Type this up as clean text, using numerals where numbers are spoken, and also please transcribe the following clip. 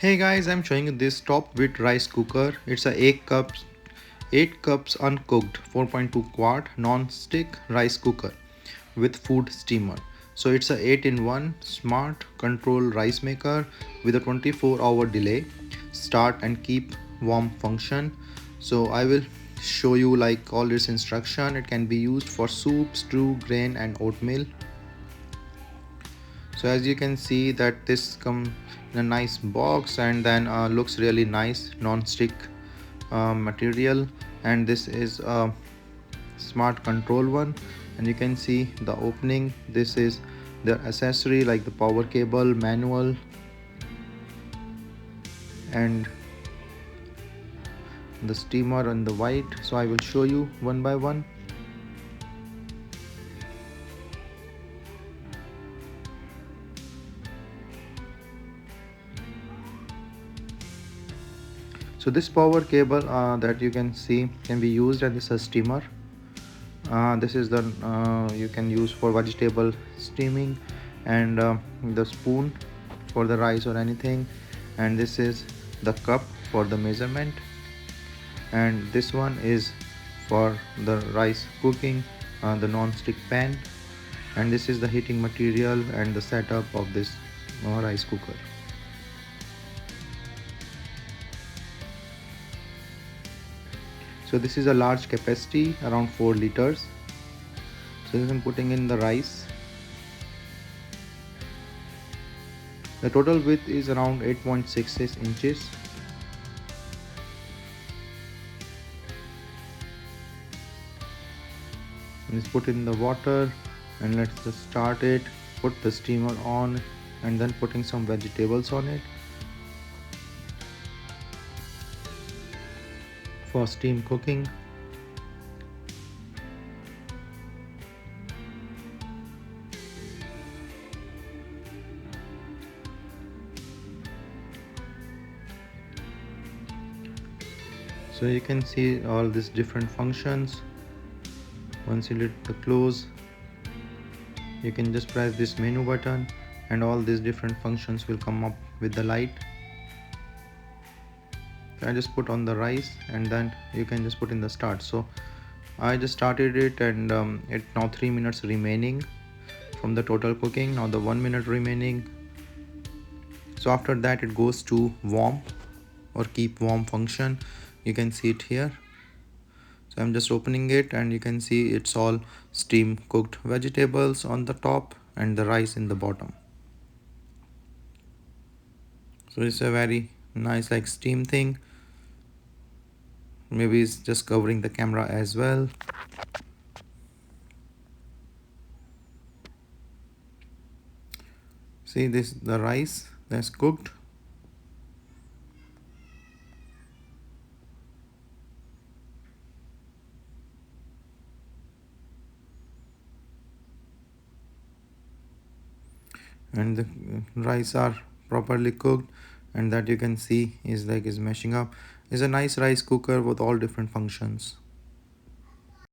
Hey guys, I'm showing you this Topwit rice cooker. It's a 8 cups uncooked 4.2 quart non-stick rice cooker with food steamer. So it's a 8-in-1 smart control rice maker with a 24-hour delay, start and keep warm function. So I will show you like all this instruction. It can be used for soup, stew, grain and oatmeal. So as you can see that this come in a nice box and then looks really nice non-stick material, and this is a smart control one, and you can see the opening. This is the accessory like the power cable, manual, and the steamer on the white. So I will show you one by one. So this power cable that you can see can be used as a steamer. This is the you can use for vegetable steaming, and the spoon for the rice or anything, and this is the cup for the measurement, and this one is for the rice cooking, the non-stick pan, and this is the heating material and the setup of this rice cooker. So this is a large capacity, around 4 liters. So I'm putting in the rice. The total width is around 8.66 inches. Let's put in the water and let's just start it. Put the steamer on and then putting some vegetables on it for steam cooking. So you can see all these different functions. Once you let the close, you can just press this menu button and all these different functions will come up with the light. I just put on the rice and then you can just put in the start. So I just started it, and it now 3 minutes remaining from the total cooking. Now the 1 minute remaining. So after that it goes to warm or keep warm function. You can see it here. So I'm just opening it and you can see it's all steam cooked vegetables on the top and the rice in the bottom. So it's a very nice like steam thing. Maybe it's just covering the camera as well. See this, the rice that's cooked. And the rice are properly cooked, and that you can see is like is mashing up. It's a nice rice cooker with all different functions.